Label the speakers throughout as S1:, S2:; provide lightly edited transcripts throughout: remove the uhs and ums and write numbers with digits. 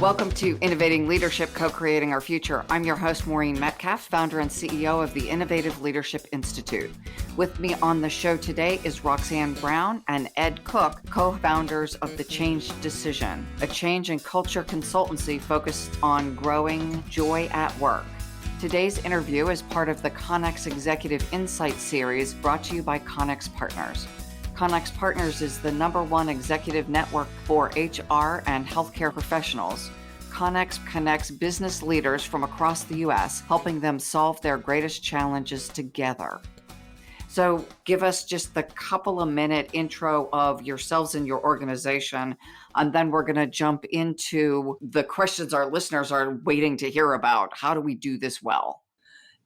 S1: Welcome to Innovating Leadership, Co-Creating Our Future. I'm your host, Maureen Metcalf, founder and CEO of the Innovative Leadership Institute. With me on the show today is Roxanne Brown and Ed Cook, co-founders of The Change Decision, a change and culture consultancy focused on growing joy at work. Today's interview is part of the Connex Executive Insight Series brought to you by Connex Partners. Connex Partners is the #1 executive network for HR and healthcare professionals. Connex connects business leaders from across the U.S., helping them solve their greatest challenges together. So give us just the couple of minute intro of yourselves and your organization, and then we're going to jump into the questions our listeners are waiting to hear about. How do we do this well?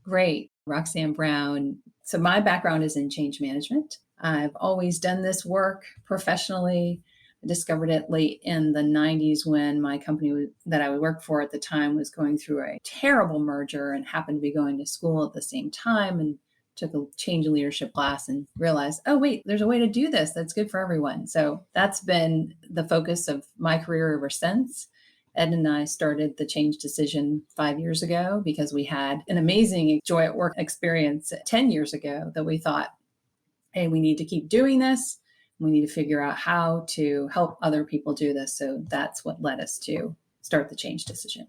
S2: Great. Roxanne Brown. So my background is in change management. I've always done this work professionally. I discovered it late in the 90s when my company that I would work for at the time was going through a terrible merger and happened to be going to school at the same time, and took a change in leadership class and realized, oh, wait, there's a way to do this that's good for everyone. So that's been the focus of my career ever since. Ed and I started the Change Decision 5 years ago because we had an amazing joy at work experience 10 years ago that we thought, hey, we need to keep doing this. We need to figure out how to help other people do this. So that's what led us to start the Change Decision.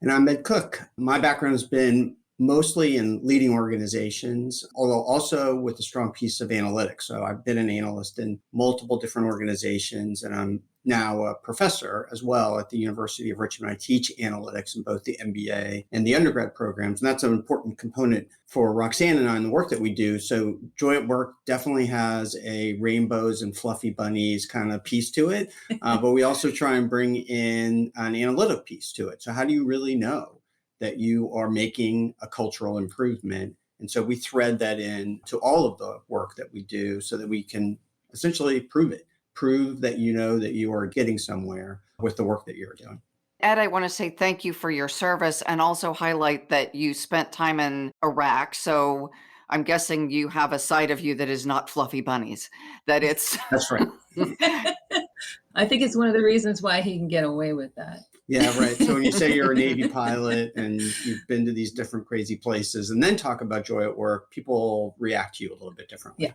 S3: And I'm Ed Cook. My background has been mostly in leading organizations, although also with a strong piece of analytics. So I've been an analyst in multiple different organizations, and I'm now a professor as well at the University of Richmond. I teach analytics in both the MBA and the undergrad programs, and that's an important component for Roxanne and I in the work that we do. So Joy at Work definitely has a rainbows and fluffy bunnies kind of piece to it, but we also try and bring in an analytic piece to it. So how do you really know that you are making a cultural improvement? And so we thread that in to all of the work that we do so that we can essentially prove that you know that you are getting somewhere with the work that you're doing.
S1: Ed, I want to say thank you for your service and also highlight that you spent time in Iraq. So I'm guessing you have a side of you that is not fluffy bunnies, that it's...
S3: That's right.
S2: I think it's one of the reasons why he can get away with that.
S3: Yeah, right. So when you say you're a Navy pilot and you've been to these different crazy places and then talk about joy at work, people react to you a little bit differently.
S2: Yeah.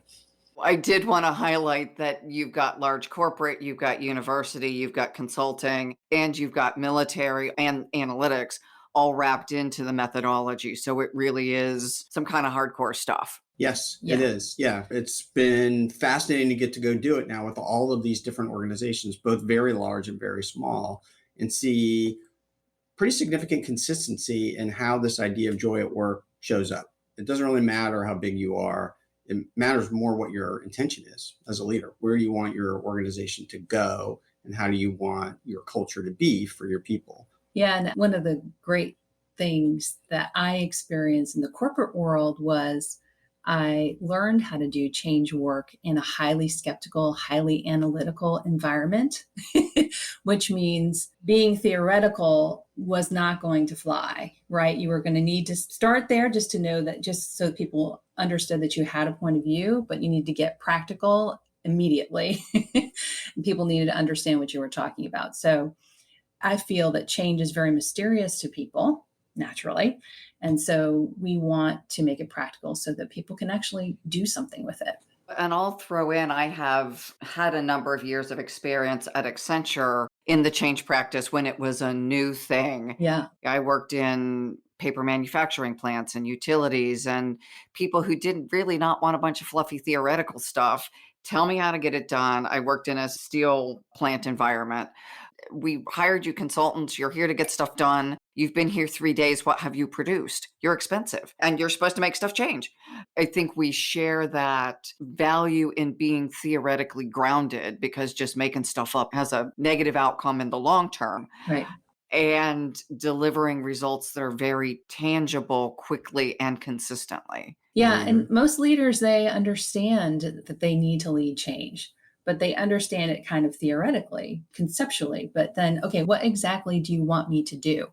S1: I did want to highlight that you've got large corporate, you've got university, you've got consulting, and you've got military and analytics all wrapped into the methodology. So it really is some kind of hardcore stuff.
S3: Yes, It is. Yeah, it's been fascinating to get to go do it now with all of these different organizations, both very large and very small, and see pretty significant consistency in how this idea of joy at work shows up. It doesn't really matter how big you are. It matters more what your intention is as a leader. Where do you want your organization to go, and how do you want your culture to be for your people?
S2: Yeah, and one of the great things that I experienced in the corporate world was I learned how to do change work in a highly skeptical, highly analytical environment, which means being theoretical was not going to fly, right? You were going to need to start there just to know that, just so people understood that you had a point of view, but you need to get practical immediately. And people needed to understand what you were talking about. So I feel that change is very mysterious to people, naturally. And so we want to make it practical so that people can actually do something with it.
S1: And I'll throw in, I have had a number of years of experience at Accenture in the change practice when it was a new thing.
S2: Yeah.
S1: I worked in paper manufacturing plants and utilities, and people who didn't really not want a bunch of fluffy theoretical stuff. Tell me how to get it done. I worked in a steel plant environment. We hired you consultants. You're here to get stuff done. You've been here 3 days. What have you produced? You're expensive and you're supposed to make stuff change. I think we share that value in being theoretically grounded, because just making stuff up has a negative outcome in the long term.
S2: Right.
S1: And delivering results that are very tangible, quickly and consistently.
S2: Yeah. And most leaders, they understand that they need to lead change, but they understand it kind of theoretically, conceptually. But then, okay, what exactly do you want me to do?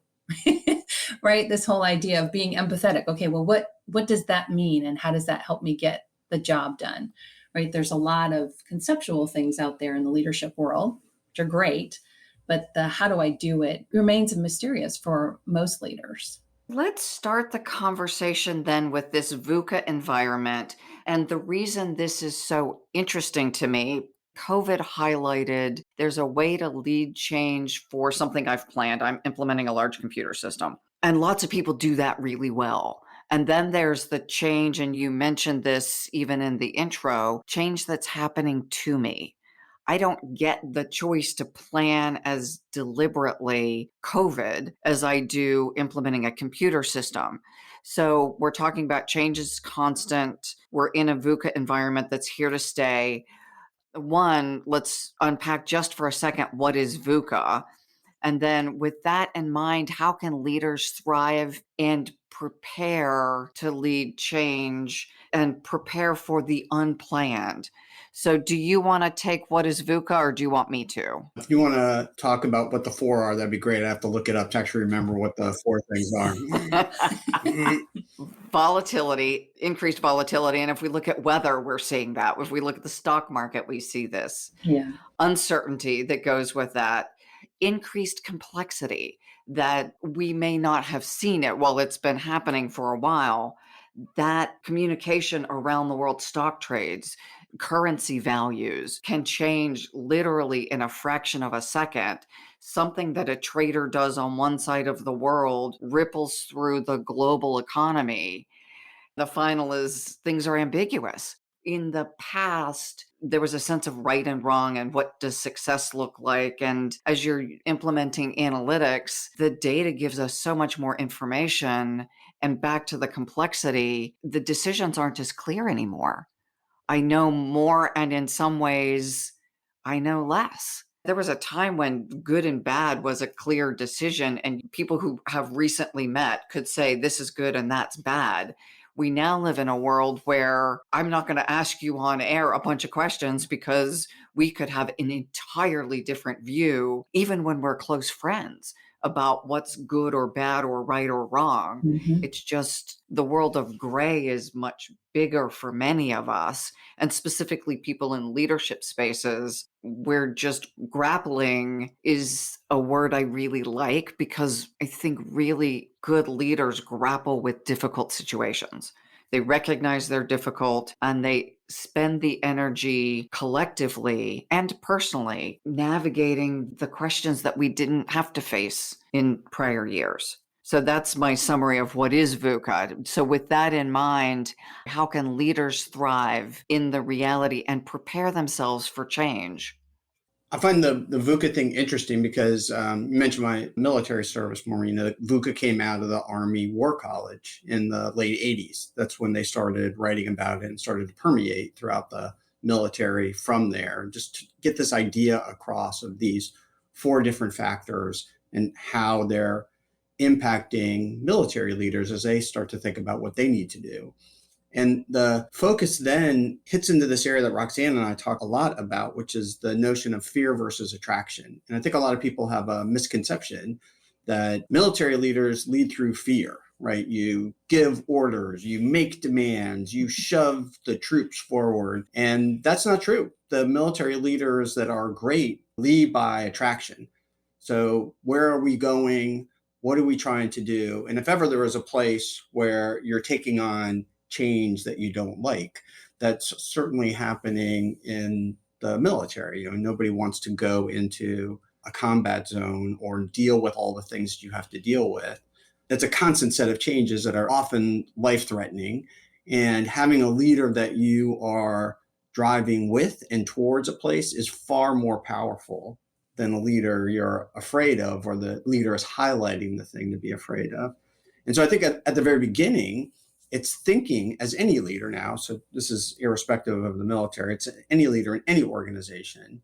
S2: Right? This whole idea of being empathetic. Okay, well, what does that mean? And how does that help me get the job done? Right? There's a lot of conceptual things out there in the leadership world, which are great, but the how do I do it remains mysterious for most leaders.
S1: Let's start the conversation then with this VUCA environment. And the reason this is so interesting to me, COVID highlighted there's a way to lead change for something I've planned. I'm implementing a large computer system, and lots of people do that really well. And then there's the change, and you mentioned this even in the intro, change that's happening to me. I don't get the choice to plan as deliberately COVID as I do implementing a computer system. So we're talking about change is constant. We're in a VUCA environment that's here to stay. One, let's unpack just for a second what is VUCA. And then, with that in mind, how can leaders thrive and prepare to lead change and prepare for the unplanned? So, do you want to take what is VUCA, or do you want me to?
S3: If you want to talk about what the four are, that'd be great. I have to look it up to actually remember what the four things are.
S1: Volatility, increased volatility. And if we look at weather, we're seeing that. If we look at the stock market, we see this.
S2: Yeah.
S1: Uncertainty that goes with that. Increased complexity that we may not have seen it while it's been happening for a while. That communication around the world, stock trades, currency values can change literally in a fraction of a second. Something that a trader does on one side of the world ripples through the global economy. The final is things are ambiguous. In the past, there was a sense of right and wrong and what does success look like. And as you're implementing analytics, the data gives us so much more information. And back to the complexity, the decisions aren't as clear anymore. I know more, and in some ways, I know less. There was a time when good and bad was a clear decision, and people who have recently met could say this is good and that's bad. We now live in a world where I'm not going to ask you on air a bunch of questions because we could have an entirely different view, even when we're close friends, about what's good or bad or right or wrong.
S2: Mm-hmm.
S1: It's just the world of gray is much bigger for many of us, and specifically people in leadership spaces. We're just grappling is a word I really like because I think really good leaders grapple with difficult situations. They recognize they're difficult and they spend the energy collectively and personally navigating the questions that we didn't have to face in prior years. So that's my summary of what is VUCA. So with that in mind, how can leaders thrive in the reality and prepare themselves for change?
S3: I find the VUCA thing interesting because you mentioned my military service, Maureen. VUCA came out of the Army War College in the late 80s. That's when they started writing about it and started to permeate throughout the military from there, just to get this idea across of these four different factors and how they're impacting military leaders as they start to think about what they need to do. And the focus then hits into this area that Roxanne and I talk a lot about, which is the notion of fear versus attraction. And I think a lot of people have a misconception that military leaders lead through fear, right? You give orders, you make demands, you shove the troops forward. And that's not true. The military leaders that are great lead by attraction. So where are we going? What are we trying to do? And if ever there is a place where you're taking on change that you don't like, that's certainly happening in the military. Nobody wants to go into a combat zone or deal with all the things that you have to deal with. That's a constant set of changes that are often life-threatening. And having a leader that you are driving with and towards a place is far more powerful than a leader you're afraid of, or the leader is highlighting the thing to be afraid of. And so I think at the very beginning, it's thinking as any leader now, so this is irrespective of the military, it's any leader in any organization.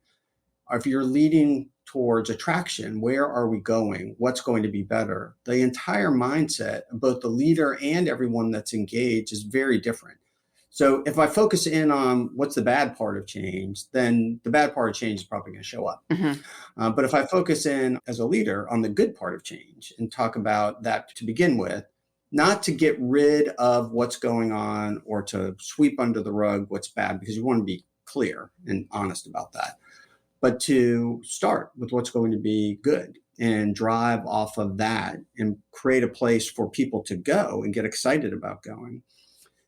S3: If you're leading towards attraction, where are we going? What's going to be better? The entire mindset of both the leader and everyone that's engaged is very different. So if I focus in on what's the bad part of change, then the bad part of change is probably going to show up.
S1: Mm-hmm.
S3: But if I focus in as a leader on the good part of change and talk about that to begin with, not to get rid of what's going on or to sweep under the rug what's bad, because you want to be clear and honest about that. but to start with what's going to be good and drive off of that and create a place for people to go and get excited about going.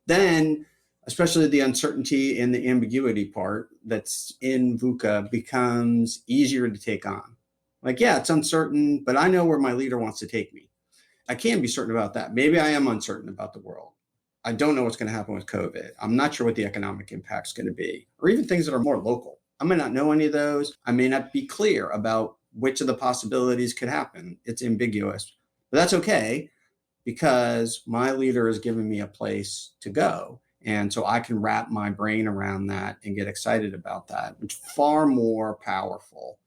S3: Then, especially the uncertainty and the ambiguity part that's in VUCA becomes easier to take on. Like, yeah, it's uncertain, but I know where my leader wants to take me. I can be certain about that. Maybe I am uncertain about the world. I don't know what's going to happen with COVID. I'm not sure what the economic impact is going to be, or even things that are more local. I may not know any of those. I may not be clear about which of the possibilities could happen. It's ambiguous, but that's okay because my leader has given me a place to go. And so I can wrap my brain around that and get excited about that, which is far more powerful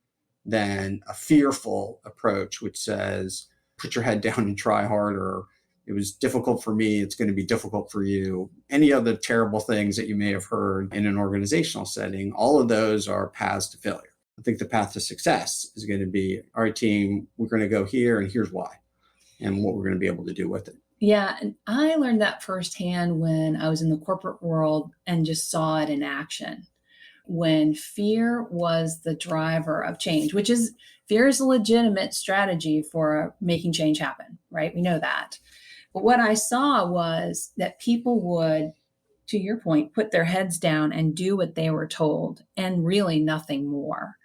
S3: than a fearful approach, which says, put your head down and try harder. It was difficult for me. It's going to be difficult for you. Any other terrible things that you may have heard in an organizational setting, all of those are paths to failure. I think the path to success is going to be, all right, team, we're going to go here and here's why and what we're going to be able to do with it.
S2: Yeah, and I learned that firsthand when I was in the corporate world and just saw it in action. When fear was the driver of change, which is fear is a legitimate strategy for making change happen, right? We know that. But what I saw was that people would, to your point, put their heads down and do what they were told and really nothing more,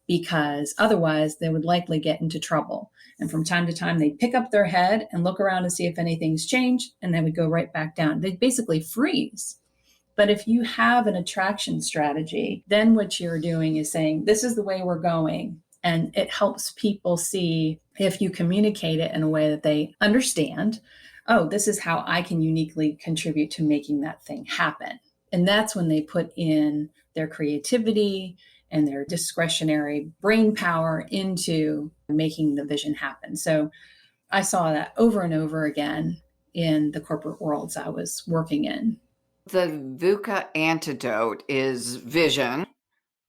S2: because otherwise they would likely get into trouble. And from time to time, they'd pick up their head and look around to see if anything's changed, and they would go right back down. They'd basically freeze. But if you have an attraction strategy, then what you're doing is saying, this is the way we're going. And it helps people see, if you communicate it in a way that they understand, oh, this is how I can uniquely contribute to making that thing happen. And that's when they put in their creativity and their discretionary brain power into making the vision happen. So I saw that over and over again in the corporate worlds I was working in.
S1: The VUCA antidote is vision,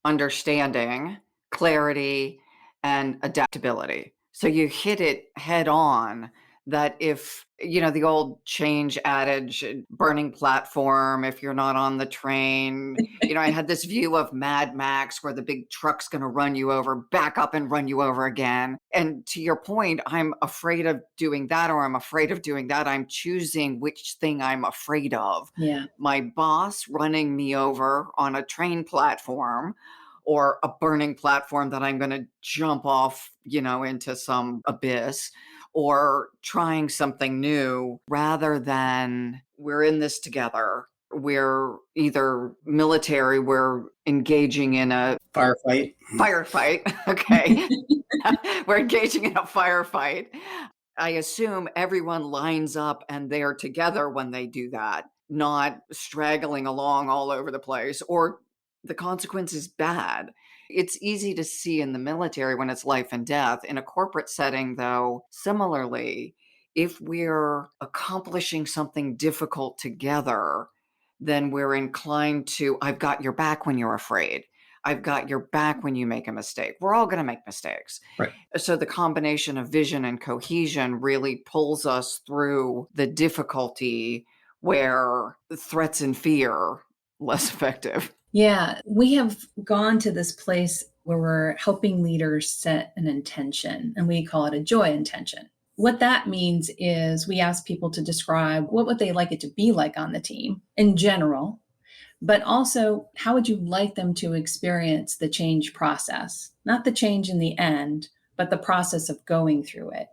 S1: understanding, clarity, and adaptability. So you hit it head on that if, the old change adage, burning platform, if you're not on the train, I had this view of Mad Max where the big truck's going to run you over, back up and run you over again. And to your point, I'm afraid of doing that, or I'm afraid of doing that. I'm choosing which thing I'm afraid of.
S2: Yeah.
S1: My boss running me over on a train platform, or a burning platform that I'm going to jump off, into some abyss, or trying something new, rather than we're in this together. We're either military, we're engaging in a
S3: Firefight.
S1: Okay. We're engaging in a firefight. I assume everyone lines up and they're together when they do that, not straggling along all over the place, or the consequence is bad. It's easy to see in the military when it's life and death. In a corporate setting, though, similarly, if we're accomplishing something difficult together, then we're inclined to, I've got your back when you're afraid. I've got your back when you make a mistake. We're all going to make mistakes.
S3: Right.
S1: So the combination of vision and cohesion really pulls us through the difficulty where threats and fear less effective.
S2: Yeah, we have gone to this place where we're helping leaders set an intention, and we call it a joy intention. What that means is we ask people to describe what would they like it to be like on the team in general, but also how would you like them to experience the change process? Not the change in the end, but the process of going through it.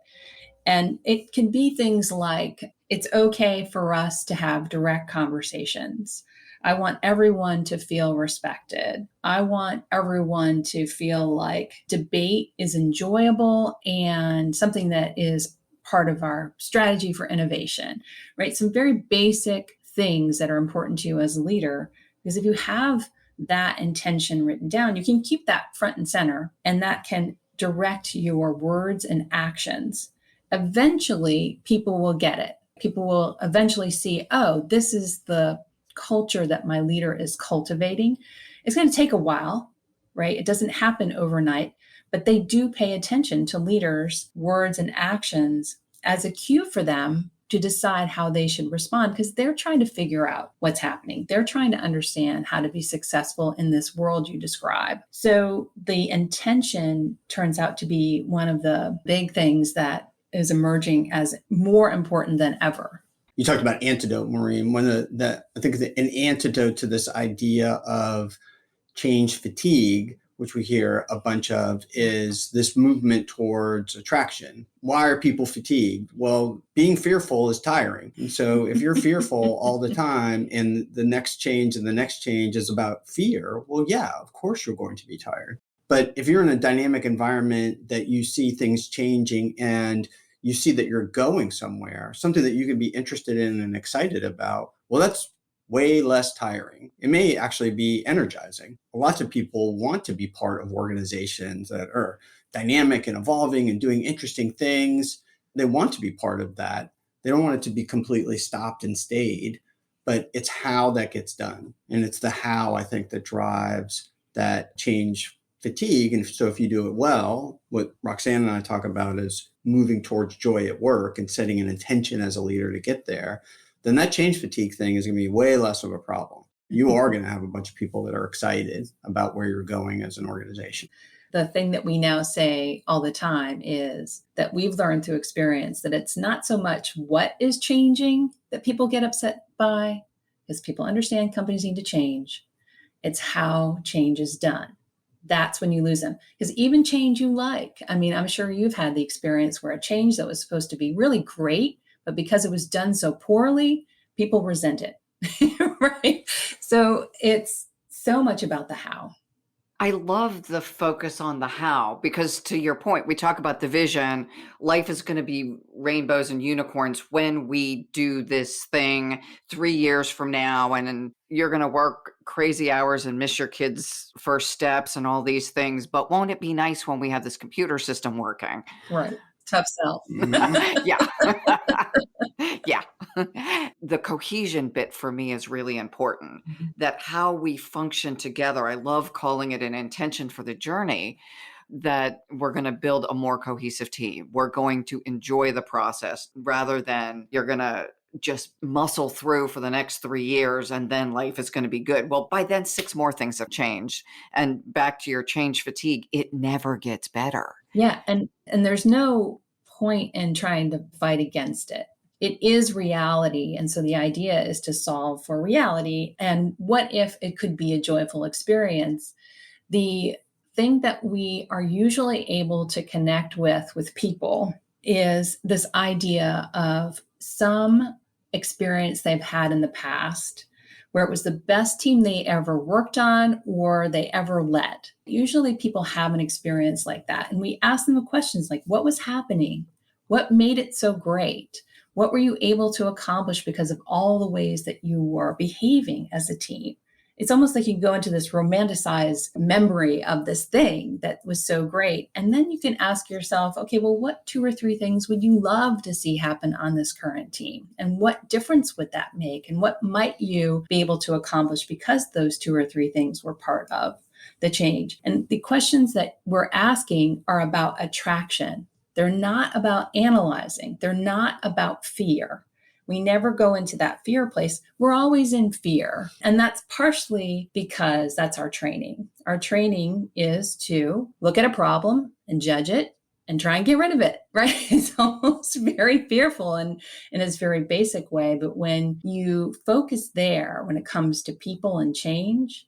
S2: And it can be things like, it's okay for us to have direct conversations. I want everyone to feel respected. I want everyone to feel like debate is enjoyable and something that is part of our strategy for innovation, right? Some very basic things that are important to you as a leader, because if you have that intention written down, you can keep that front and center, and that can direct your words and actions. Eventually, people will get it. People will eventually see, oh, this is the culture that my leader is cultivating. It's going to take a while, right? It doesn't happen overnight, but they do pay attention to leaders' words and actions as a cue for them to decide how they should respond because they're trying to figure out what's happening. They're trying to understand how to be successful in this world you describe. So the intention turns out to be one of the big things that is emerging as more important than ever.
S3: You talked about antidote, Maureen. One of I think an antidote to this idea of change fatigue, which we hear a bunch of, is this movement towards attraction. Why are people fatigued? Well, being fearful is tiring. And so if you're fearful all the time and the next change and the next change is about fear, well, yeah, of course you're going to be tired. But if you're in a dynamic environment that you see things changing and you see that you're going somewhere, something that you can be interested in and excited about, well, that's way less tiring. It may actually be energizing. Lots of people want to be part of organizations that are dynamic and evolving and doing interesting things. They want to be part of that. They don't want it to be completely stopped and stayed, but it's how that gets done. And it's the how, I think, that drives that change fatigue. And so if you do it well, what Roxanne and I talk about is moving towards joy at work and setting an intention as a leader to get there, then that change fatigue thing is going to be way less of a problem. You are going to have a bunch of people that are excited about where you're going as an organization.
S2: The thing that we now say all the time is that we've learned through experience that it's not so much what is changing that people get upset by, because people understand companies need to change. It's how change is done. That's when you lose them. Because even change you like, I mean, I'm sure you've had the experience where a change that was supposed to be really great, but because it was done so poorly, people resent it, right? So it's so much about the how.
S1: I love the focus on the how, because to your point, we talk about the vision. Life is going to be rainbows and unicorns when we do this thing 3 years from now. And you're going to work crazy hours and miss your kids' first steps and all these things. But won't it be nice when we have this computer system working?
S2: Right. Tough sell.
S1: Yeah. Yeah. The cohesion bit for me is really important, that how we function together. I love calling it an intention for the journey, that we're going to build a more cohesive team. We're going to enjoy the process rather than you're going to just muscle through for the next 3 years and then life is going to be good. Well, by then 6 more things have changed. And back to your change fatigue, it never gets better.
S2: Yeah. And there's no point in trying to fight against it. It is reality. And so the idea is to solve for reality. And what if it could be a joyful experience? The thing that we are usually able to connect with people is this idea of some experience they've had in the past where it was the best team they ever worked on or they ever led. Usually people have an experience like that. And we ask them questions like, what was happening? What made it so great? What were you able to accomplish because of all the ways that you were behaving as a team? It's almost like you go into this romanticized memory of this thing that was so great. And then you can ask yourself, okay, well, what 2 or 3 things would you love to see happen on this current team? And what difference would that make? And what might you be able to accomplish because those 2 or 3 things were part of the change? And the questions that we're asking are about attraction. They're not about analyzing. They're not about fear. We never go into that fear place. We're always in fear. And that's partially because that's our training. Our training is to look at a problem and judge it and try and get rid of it, right? It's almost very fearful and in its very basic way. But when you focus there, when it comes to people and change,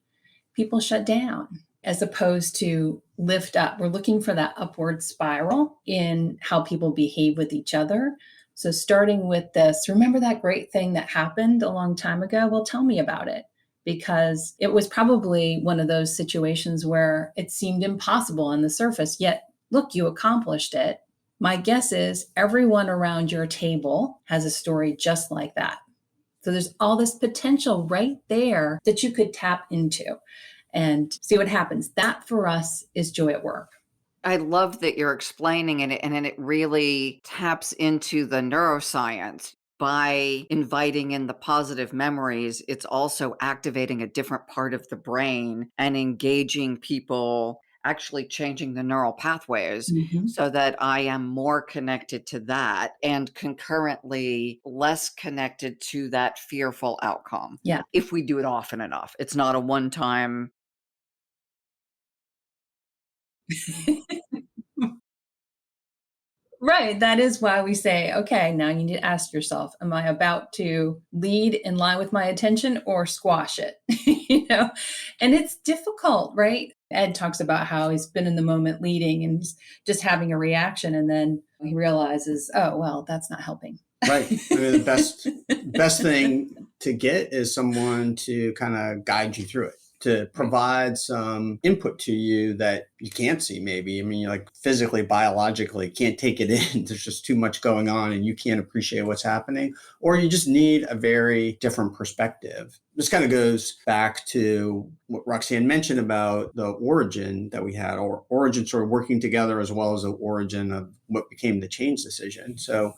S2: people shut down as opposed to lift up. We're looking for that upward spiral in how people behave with each other. So starting with this, remember that great thing that happened a long time ago? Well, tell me about it, because it was probably one of those situations where it seemed impossible on the surface, yet look, you accomplished it. My guess is everyone around your table has a story just like that. So there's all this potential right there that you could tap into and see what happens. That for us is joy at work.
S1: I love that you're explaining it, and it really taps into the neuroscience. By inviting in the positive memories, it's also activating a different part of the brain and engaging people actually changing the neural pathways
S2: Mhm.
S1: so that I am more connected to that and concurrently less connected to that fearful outcome.
S2: Yeah.
S1: If we do it often enough, it's not a one time.
S2: Right. That is why we say, okay, now you need to ask yourself, am I about to lead in line with my attention or squash it? And it's difficult, right? Ed talks about how he's been in the moment leading and he's just having a reaction. And then he realizes, oh, well, that's not helping.
S3: Right. I mean, the best thing to get is someone to kind of guide you through it, to provide some input to you that you can't see maybe. I mean, you like physically, biologically can't take it in. There's just too much going on and you can't appreciate what's happening, or you just need a very different perspective. This kind of goes back to what Roxanne mentioned about the origin that we had, or origin sort of working together as well as the origin of what became the change decision. So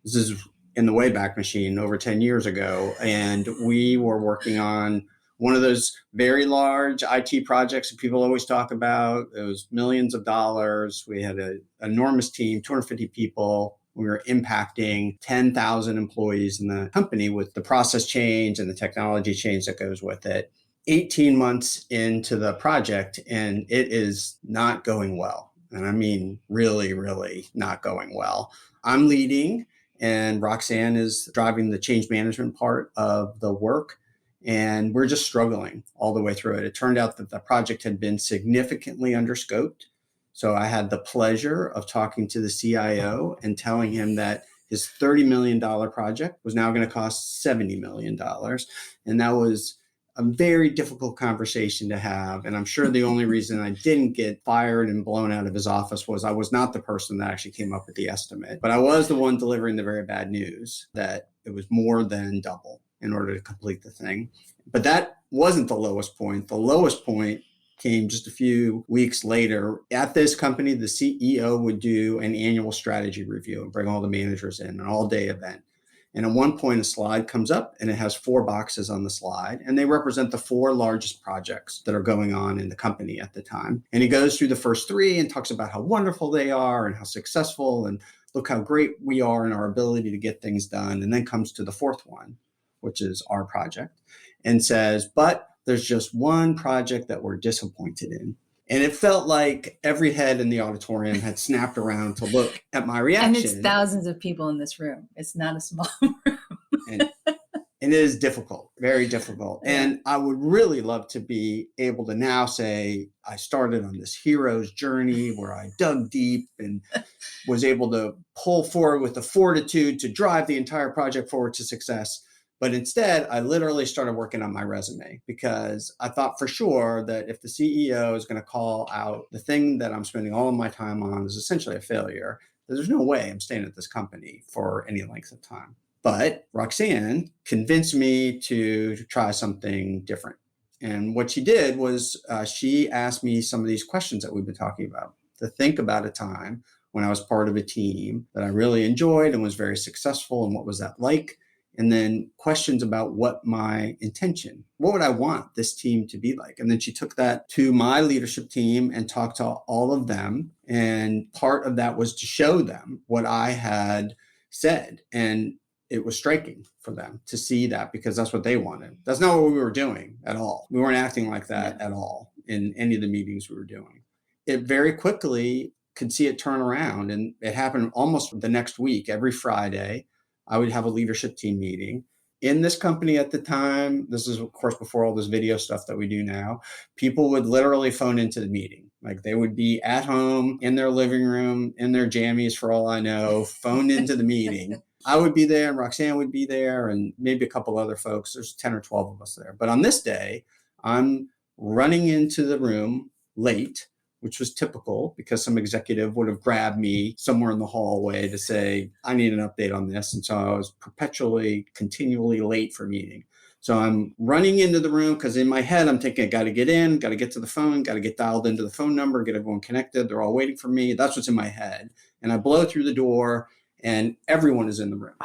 S3: this is in the Wayback Machine over 10 years ago. And we were working on one of those very large IT projects that people always talk about. It was millions of dollars. We had an enormous team, 250 people. We were impacting 10,000 employees in the company with the process change and the technology change that goes with it. 18 months into the project, and it is not going well. And I mean, really, really not going well. I'm leading, and Roxanne is driving the change management part of the work. And we're just struggling all the way through it. It turned out that the project had been significantly underscoped. So I had the pleasure of talking to the CIO and telling him that his $30 million project was now going to cost $70 million. And that was a very difficult conversation to have. And I'm sure the only reason I didn't get fired and blown out of his office was I was not the person that actually came up with the estimate, but I was the one delivering the very bad news that it was more than double in order to complete the thing. But that wasn't the lowest point. The lowest point came just a few weeks later. At this company, the CEO would do an annual strategy review and bring all the managers in, an all-day event. And at one point, a slide comes up and it has 4 boxes on the slide, and they represent the 4 largest projects that are going on in the company at the time. And he goes through the first 3 and talks about how wonderful they are and how successful and look how great we are in our ability to get things done. And then comes to the 4th one, which is our project, and says, but there's just one project that we're disappointed in. And it felt like every head in the auditorium had snapped around to look at my reaction.
S2: And it's thousands of people in this room. It's not a small room.
S3: and it is difficult, very difficult. Yeah. And I would really love to be able to now say I started on this hero's journey where I dug deep and was able to pull forward with the fortitude to drive the entire project forward to success. But instead, I literally started working on my resume because I thought for sure that if the CEO is going to call out the thing that I'm spending all of my time on is essentially a failure, there's no way I'm staying at this company for any length of time. But Roxanne convinced me to try something different. And what she did was she asked me some of these questions that we've been talking about, to think about a time when I was part of a team that I really enjoyed and was very successful, and what was that like? And then questions about what my intention, what would I want this team to be like? And then she took that to my leadership team and talked to all of them. And part of that was to show them what I had said. And it was striking for them to see that, because that's what they wanted. That's not what we were doing at all. We weren't acting like that at all in any of the meetings we were doing. It very quickly could see it turn around. And it happened almost the next week. Every Friday, I would have a leadership team meeting. In this company at the time, this is of course before all this video stuff that we do now, people would literally phone into the meeting. Like they would be at home in their living room, in their jammies for all I know, phoned into the meeting. I would be there and Roxanne would be there and maybe a couple other folks. There's 10 or 12 of us there. But on this day, I'm running into the room late, which was typical because some executive would have grabbed me somewhere in the hallway to say, I need an update on this. And so I was continually late for meeting. So I'm running into the room because in my head, I'm thinking, I got to get in, got to get to the phone, got to get dialed into the phone number, get everyone connected. They're all waiting for me. That's what's in my head. And I blow through the door and everyone is in the room.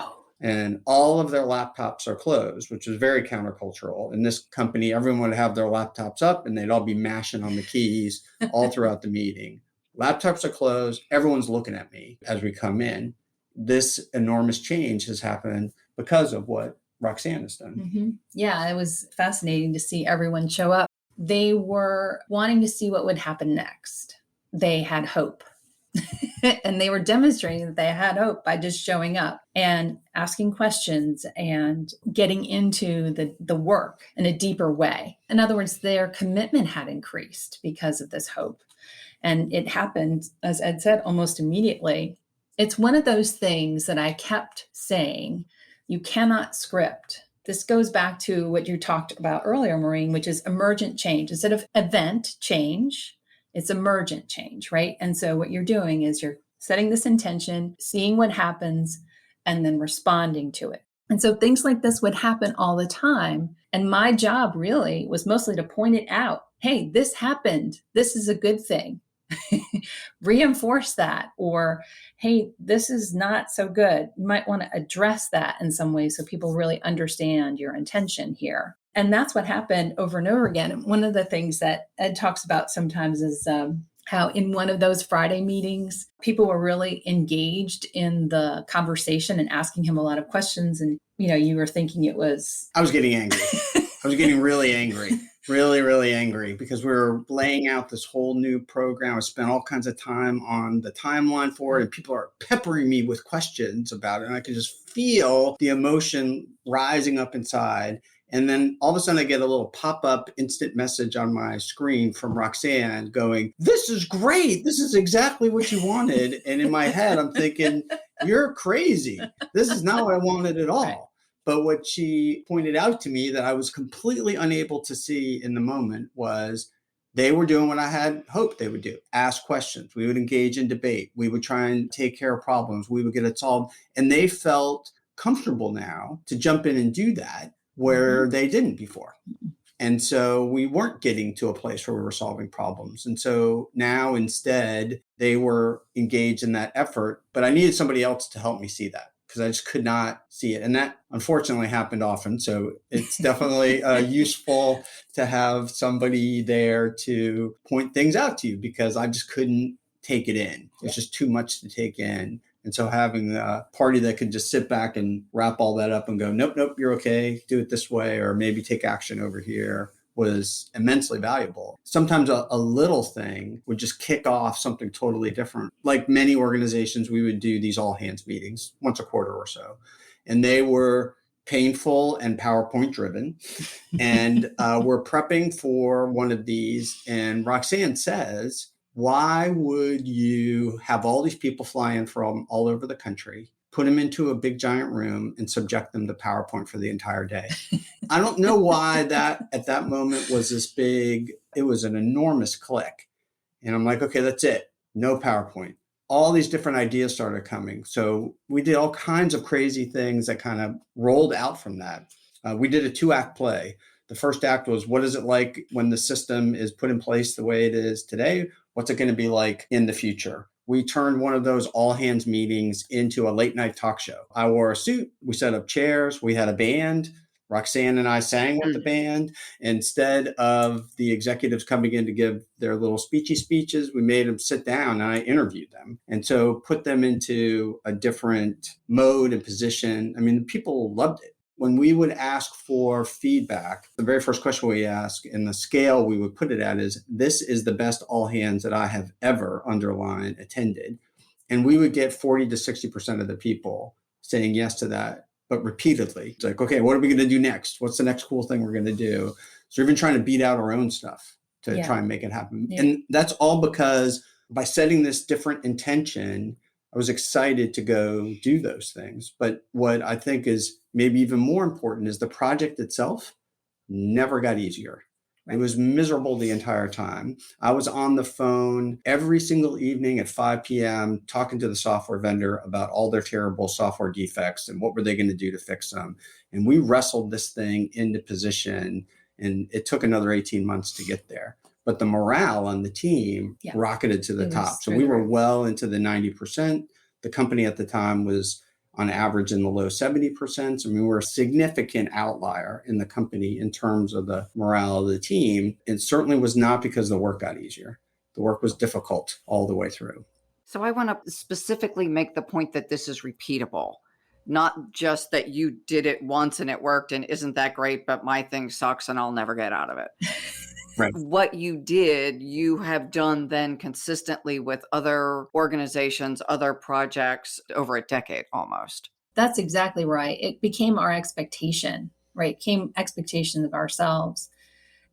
S3: and all of their laptops are closed, which was very countercultural. In this company, everyone would have their laptops up and they'd all be mashing on the keys all throughout the meeting. Laptops are closed. Everyone's looking at me as we come in. This enormous change has happened because of what Roxanne has done.
S2: Mm-hmm. Yeah, it was fascinating to see everyone show up. They were wanting to see what would happen next. They had hope. And they were demonstrating that they had hope by just showing up and asking questions and getting into the work in a deeper way. In other words, their commitment had increased because of this hope. And it happened, as Ed said, almost immediately. It's one of those things that I kept saying, you cannot script. This goes back to what you talked about earlier, Maureen, which is emergent change. Instead of event change, it's emergent change, right? And so what you're doing is you're setting this intention, seeing what happens, and then responding to it. And so things like this would happen all the time. And my job really was mostly to point it out. Hey, this happened. This is a good thing. Reinforce that. Or, hey, this is not so good. You might want to address that in some way so people really understand your intention here. And that's what happened over and over again. And one of the things that Ed talks about sometimes is how in one of those Friday meetings, people were really engaged in the conversation and asking him a lot of questions. And, you were thinking it was...
S3: I was getting angry. I was getting really angry, really, really angry because we were laying out this whole new program. I spent all kinds of time on the timeline for it, and people are peppering me with questions about it. And I could just feel the emotion rising up inside. And then all of a sudden I get a little pop-up instant message on my screen from Roxanne going, "This is great. This is exactly what you wanted." And in my head, I'm thinking, you're crazy. This is not what I wanted at all. Right. But what she pointed out to me that I was completely unable to see in the moment was they were doing what I had hoped they would do. Ask questions. We would engage in debate. We would try and take care of problems. We would get it solved. And they felt comfortable now to jump in and do that where they didn't before. And so we weren't getting to a place where we were solving problems. And so now instead they were engaged in that effort, but I needed somebody else to help me see that because I just could not see it. And that unfortunately happened often. So it's definitely useful to have somebody there to point things out to you because I just couldn't take it in. It's just too much to take in. And so having a party that could just sit back and wrap all that up and go, nope, you're okay, do it this way, or maybe take action over here was immensely valuable. Sometimes a little thing would just kick off something totally different. Like many organizations, we would do these all hands meetings once a quarter or so. And they were painful and PowerPoint driven. And we're prepping for one of these. And Roxanne says, why would you have all these people fly in from all over the country, put them into a big giant room and subject them to PowerPoint for the entire day? I don't know why that at that moment was this big, it was an enormous click. And I'm like, okay, that's it. No PowerPoint. All these different ideas started coming. So we did all kinds of crazy things that kind of rolled out from that. We did a 2-act play. The first act was, what is it like when the system is put in place the way it is today? What's it going to be like in the future? We turned one of those all hands meetings into a late night talk show. I wore a suit. We set up chairs. We had a band. Roxanne and I sang with the band. Instead of the executives coming in to give their little speeches, we made them sit down and I interviewed them. And so put them into a different mode and position. I mean, people loved it. When we would ask for feedback, the very first question we ask and the scale we would put it at is, this is the best all hands that I have ever attended. And we would get 40 to 60% of the people saying yes to that, but repeatedly. It's like, okay, what are we going to do next? What's the next cool thing we're going to do? So we're even trying to beat out our own stuff to try and make it happen. Yeah. And that's all because by setting this different intention, I was excited to go do those things. But what I think is maybe even more important is the project itself never got easier. It was miserable the entire time. I was on the phone every single evening at 5 p.m. talking to the software vendor about all their terrible software defects and what were they going to do to fix them. And we wrestled this thing into position, and it took another 18 months to get there. But the morale on the team rocketed to the top. So we were well into the 90%. The company at the time was on average in the low 70%. I mean, we're a significant outlier in the company in terms of the morale of the team. It certainly was not because the work got easier. The work was difficult all the way through.
S1: So I want to specifically make the point that this is repeatable, not just that you did it once and it worked and isn't that great, but my thing sucks and I'll never get out of it.
S3: Right.
S1: What you did, you have done then consistently with other organizations, other projects over a decade almost.
S2: That's exactly right. It became our expectation, right? It became expectation of ourselves.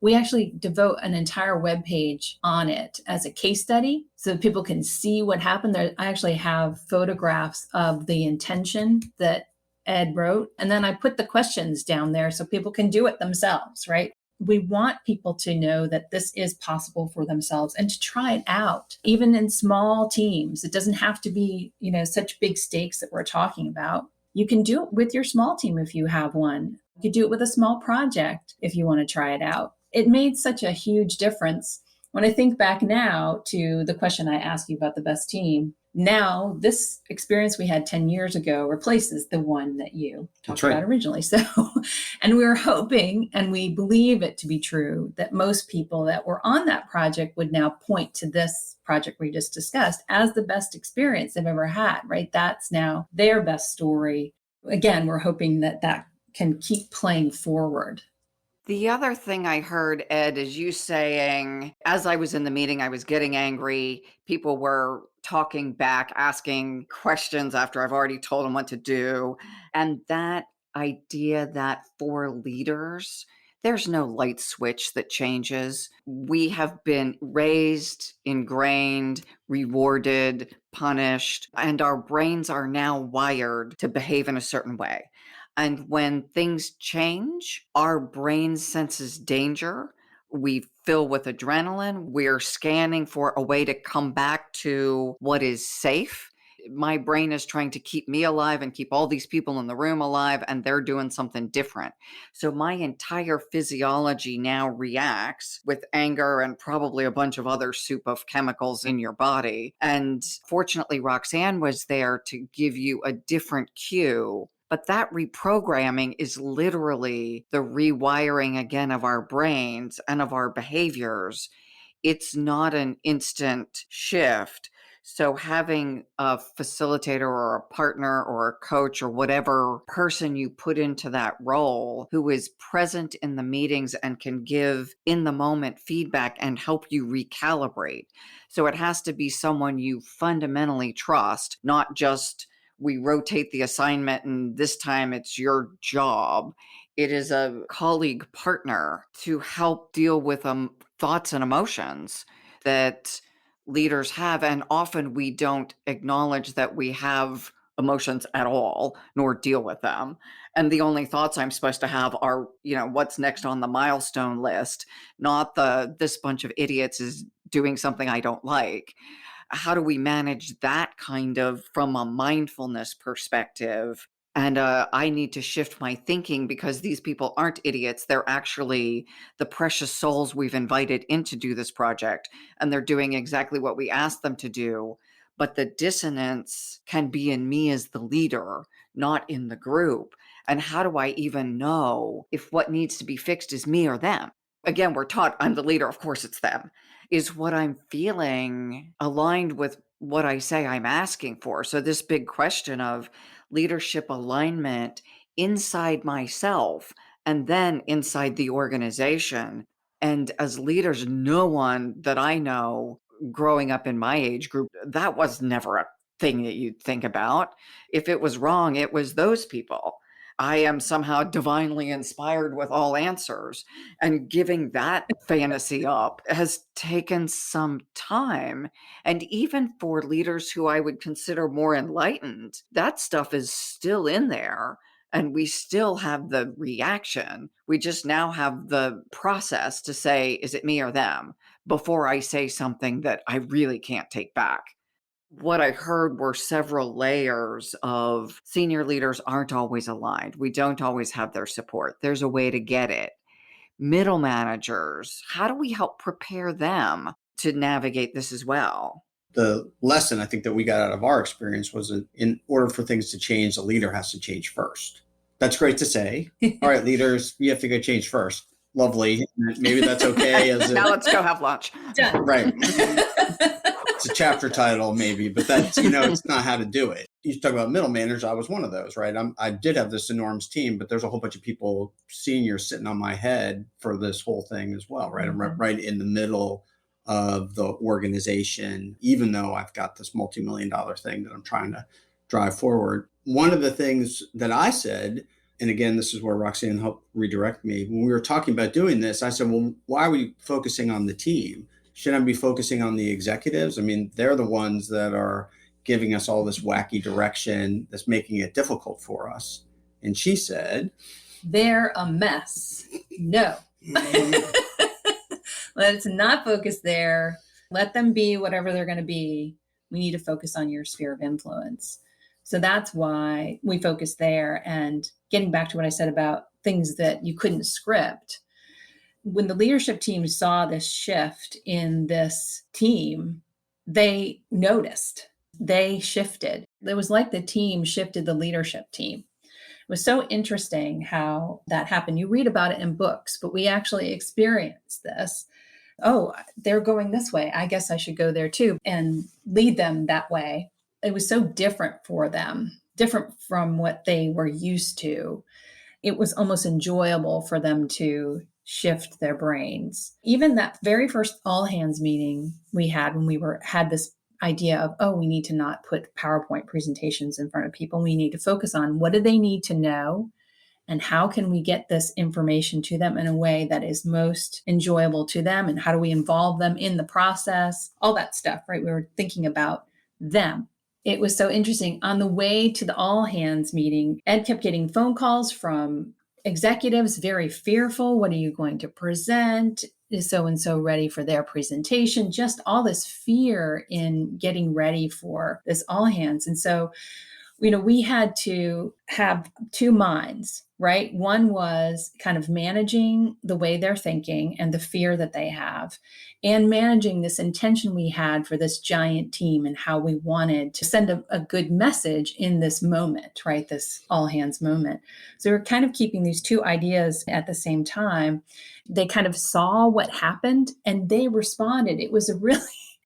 S2: We actually devote an entire web page on it as a case study so that people can see what happened. I actually have photographs of the intention that Ed wrote. And then I put the questions down there so people can do it themselves, right? We want people to know that this is possible for themselves and to try it out, even in small teams. It doesn't have to be, such big stakes that we're talking about. You can do it with your small team if you have one. You could do it with a small project if you want to try it out. It made such a huge difference. When I think back now to the question I asked you about the best team, now this experience we had 10 years ago replaces the one that you talked about originally. So, and we were hoping, and we believe it to be true, that most people that were on that project would now point to this project we just discussed as the best experience they've ever had, right? That's now their best story. Again, we're hoping that that can keep playing forward.
S1: The other thing I heard, Ed, is you saying, as I was in the meeting, I was getting angry. People were talking back, asking questions after I've already told them what to do. And that idea that for leaders, there's no light switch that changes. We have been raised, ingrained, rewarded, punished, and our brains are now wired to behave in a certain way. And when things change, our brain senses danger. We fill with adrenaline. We're scanning for a way to come back to what is safe. My brain is trying to keep me alive and keep all these people in the room alive, and they're doing something different. So my entire physiology now reacts with anger and probably a bunch of other soup of chemicals in your body. And fortunately, Roxanne was there to give you a different cue. But that reprogramming is literally the rewiring again of our brains and of our behaviors. It's not an instant shift. So having a facilitator or a partner or a coach or whatever person you put into that role who is present in the meetings and can give in the moment feedback and help you recalibrate. So it has to be someone you fundamentally trust, not just we rotate the assignment and this time it's your job. It is a colleague partner to help deal with thoughts and emotions that leaders have. And often we don't acknowledge that we have emotions at all, nor deal with them. And the only thoughts I'm supposed to have are, what's next on the milestone list, not this bunch of idiots is doing something I don't like. How do we manage that kind of from a mindfulness perspective? And I need to shift my thinking because these people aren't idiots. They're actually the precious souls we've invited in to do this project. And they're doing exactly what we asked them to do. But the dissonance can be in me as the leader, not in the group. And how do I even know if what needs to be fixed is me or them? Again, we're taught I'm the leader. Of course, it's them. Is what I'm feeling aligned with what I say I'm asking for? So this big question of leadership alignment inside myself and then inside the organization. And as leaders, no one that I know growing up in my age group, that was never a thing that you'd think about. If it was wrong, it was those people. I am somehow divinely inspired with all answers. And giving that fantasy up has taken some time. And even for leaders who I would consider more enlightened, that stuff is still in there. And we still have the reaction. We just now have the process to say, is it me or them? Before I say something that I really can't take back. What I heard were several layers of senior leaders aren't always aligned. We don't always have their support. There's a way to get it. Middle managers, how do we help prepare them to navigate this as well?
S3: the lesson I think that we got out of our experience was that in order for things to change, the leader has to change first. That's great to say. All right, leaders, you have to go change first. Lovely. Maybe that's okay.
S1: Now let's go have lunch.
S2: Done.
S3: Right. It's a chapter title, maybe, but that's, it's not how to do it. You talk about middle managers. I was one of those, right? I did have this enormous team, but there's a whole bunch of people, seniors, sitting on my head for this whole thing as well, right? I'm right in the middle of the organization, even though I've got this multi-million-dollar thing that I'm trying to drive forward. One of the things that I said, and again, this is where Roxanne helped redirect me. When we were talking about doing this, I said, well, why are we focusing on the team? Shouldn't I be focusing on the executives? I mean, they're the ones that are giving us all this wacky direction that's making it difficult for us. And she said,
S2: they're a mess. No. Let's not focus there. Let them be whatever they're going to be. We need to focus on your sphere of influence. So that's why we focus there. And getting back to what I said about things that you couldn't script, when the leadership team saw this shift in this team, they noticed, they shifted. It was like the team shifted the leadership team. It was so interesting how that happened. You read about it in books, but we actually experienced this. Oh, they're going this way. I guess I should go there too, and lead them that way. It was so different for them, different from what they were used to. It was almost enjoyable for them to shift their brains. Even that very first all hands meeting we had when we had this idea of, oh, we need to not put PowerPoint presentations in front of people. We need to focus on what do they need to know and how can we get this information to them in a way that is most enjoyable to them, and how do we involve them in the process, all that stuff, right? We were thinking about them. It was so interesting. On the way to the all hands meeting, Ed kept getting phone calls from executives, very fearful. What are you going to present? Is so-and-so ready for their presentation? Just all this fear in getting ready for this all hands. And so, we had to have two minds, right? One was kind of managing the way they're thinking and the fear that they have, and managing this intention we had for this giant team and how we wanted to send a good message in this moment, right? This all hands moment. So we're kind of keeping these two ideas at the same time. They kind of saw what happened and they responded. It was a really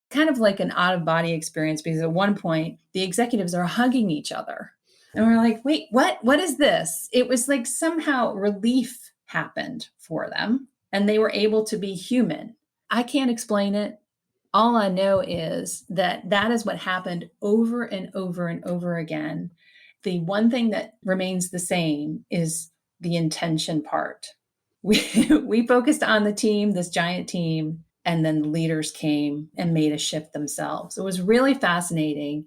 S2: kind of like an out-of-body experience, because at one point the executives are hugging each other and we're like, wait, what is this? It was like somehow relief happened for them and they were able to be human. I can't explain it. All I know is that is what happened over and over and over again. The one thing that remains the same is the intention part. We focused on the team, this giant team, and then the leaders came and made a shift themselves. It was really fascinating.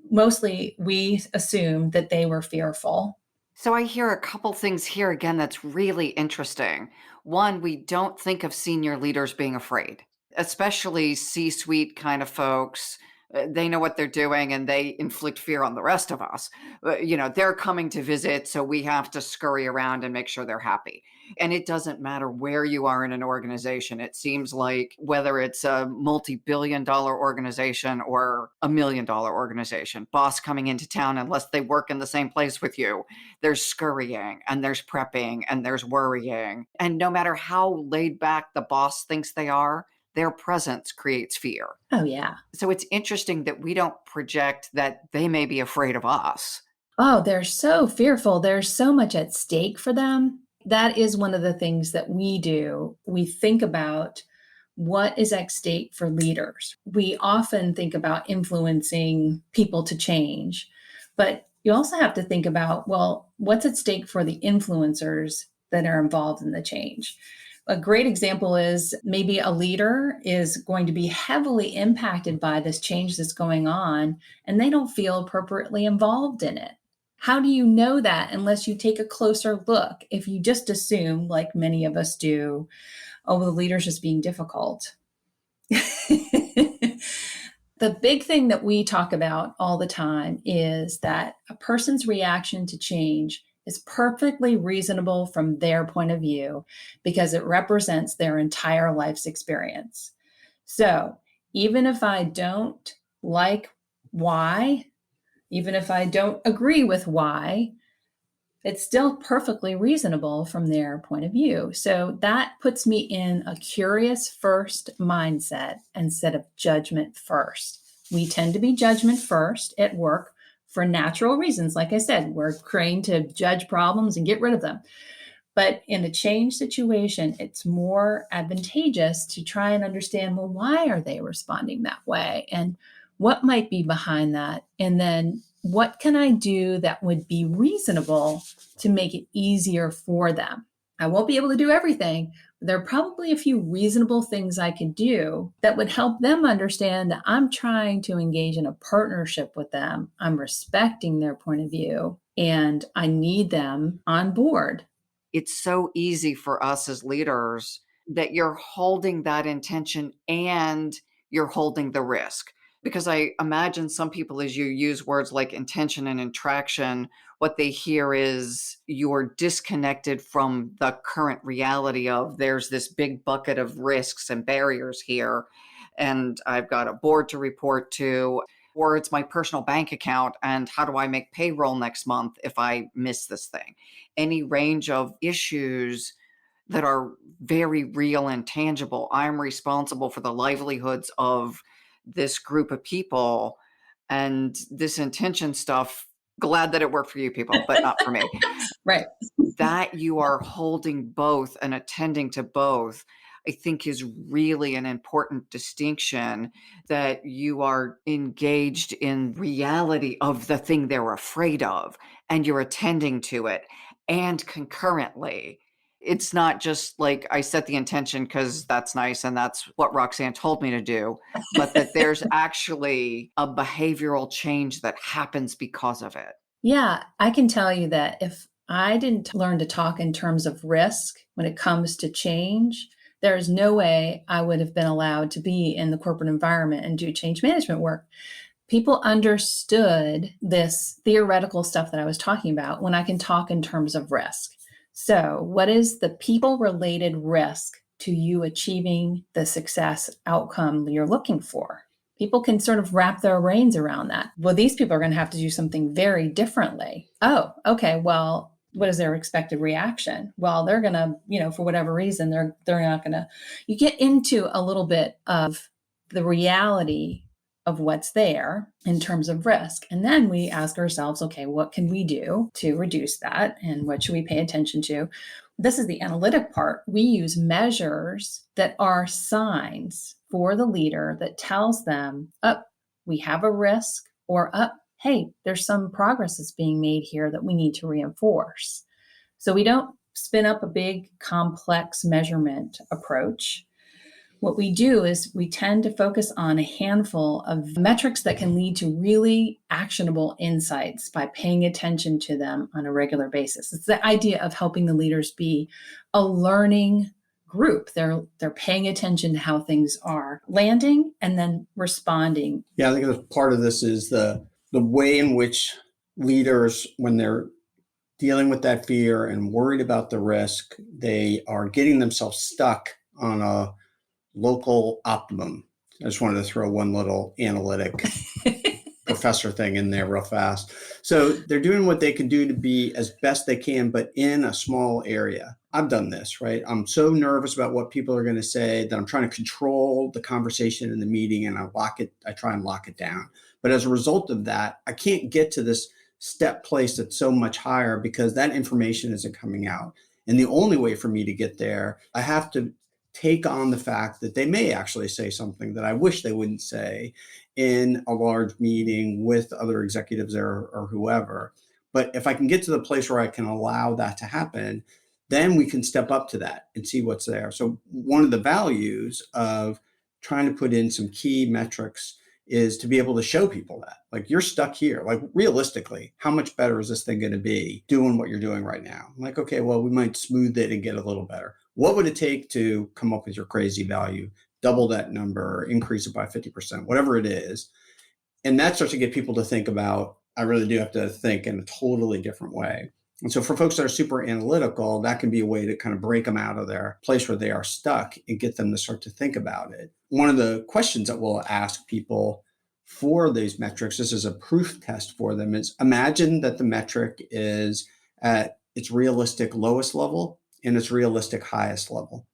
S2: Mostly we assumed that they were fearful.
S1: So I hear a couple things here again that's really interesting. One, we don't think of senior leaders being afraid, especially C-suite kind of folks. They know what they're doing and they inflict fear on the rest of us. They're coming to visit, so we have to scurry around and make sure they're happy. And it doesn't matter where you are in an organization. It seems like whether it's a multi-billion-dollar organization or $1 million organization, boss coming into town, unless they work in the same place with you, there's scurrying and there's prepping and there's worrying. And no matter how laid back the boss thinks they are, their presence creates fear.
S2: Oh, yeah.
S1: So it's interesting that we don't project that they may be afraid of us.
S2: Oh, they're so fearful. There's so much at stake for them. That is one of the things that we do. We think about what is at stake for leaders. We often think about influencing people to change, but you also have to think about, well, what's at stake for the influencers that are involved in the change? A great example is maybe a leader is going to be heavily impacted by this change that's going on, and they don't feel appropriately involved in it. How do you know that unless you take a closer look? If you just assume, like many of us do, oh, well, the leader's just being difficult. The big thing that we talk about all the time is that a person's reaction to change is perfectly reasonable from their point of view because it represents their entire life's experience. So even if I don't like why, even if I don't agree with why, it's still perfectly reasonable from their point of view. So that puts me in a curious first mindset instead of judgment first. We tend to be judgment first at work for natural reasons. Like I said, we're trained to judge problems and get rid of them. But in a change situation, it's more advantageous to try and understand, well, why are they responding that way? And what might be behind that? And then what can I do that would be reasonable to make it easier for them? I won't be able to do everything, but there are probably a few reasonable things I could do that would help them understand that I'm trying to engage in a partnership with them. I'm respecting their point of view, and I need them on board.
S1: It's so easy for us as leaders that you're holding that intention and you're holding the risk. Because I imagine some people, as you use words like intention and attraction, what they hear is you're disconnected from the current reality of there's this big bucket of risks and barriers here. And I've got a board to report to, or it's my personal bank account. And how do I make payroll next month if I miss this thing? Any range of issues that are very real and tangible. I'm responsible for the livelihoods of this group of people, and this intention stuff, glad that it worked for you people, but not for me.
S2: Right.
S1: That you are holding both and attending to both, I think is really an important distinction, that you are engaged in reality of the thing they're afraid of and you're attending to it. And concurrently, it's not just like I set the intention because that's nice and that's what Roxanne told me to do, but that there's actually a behavioral change that happens because of it.
S2: Yeah, I can tell you that if I didn't learn to talk in terms of risk when it comes to change, there is no way I would have been allowed to be in the corporate environment and do change management work. People understood this theoretical stuff that I was talking about when I can talk in terms of risk. So, what is the people related risk to you achieving the success outcome you're looking for? People can sort of wrap their brains around that. Well, these people are going to have to do something very differently. Oh, okay. Well, what is their expected reaction? Well, they're going to, for whatever reason, they're not going to. You get into a little bit of the reality of what's there in terms of risk. And then we ask ourselves, okay, what can we do to reduce that? And what should we pay attention to? This is the analytic part. We use measures that are signs for the leader that tells them, we have a risk, or hey, there's some progress that's being made here that we need to reinforce. So we don't spin up a big complex measurement approach. What we do is we tend to focus on a handful of metrics that can lead to really actionable insights by paying attention to them on a regular basis. It's the idea of helping the leaders be a learning group. They're paying attention to how things are landing and then responding.
S3: Yeah, I think part of this is the way in which leaders, when they're dealing with that fear and worried about the risk, they are getting themselves stuck on a local optimum. I just wanted to throw one little analytic professor thing in there real fast. So they're doing what they can do to be as best they can, but in a small area. I've done this, right? I'm so nervous about what people are going to say that I'm trying to control the conversation in the meeting, and I try and lock it down. But as a result of that, I can't get to this step place that's so much higher because that information isn't coming out. And the only way for me to get there, I have to take on the fact that they may actually say something that I wish they wouldn't say in a large meeting with other executives or whoever. But if I can get to the place where I can allow that to happen, then we can step up to that and see what's there. So one of the values of trying to put in some key metrics is to be able to show people that, like, you're stuck here. Like, realistically, how much better is this thing going to be doing what you're doing right now? I'm like, okay, well, we might smooth it and get a little better. What would it take to come up with your crazy value, double that number, increase it by 50%, whatever it is? And that starts to get people to think about, I really do have to think in a totally different way. And so for folks that are super analytical, that can be a way to kind of break them out of their place where they are stuck and get them to start to think about it. One of the questions that we'll ask people for these metrics, this is a proof test for them, is imagine that the metric is at its realistic lowest level and its realistic highest level.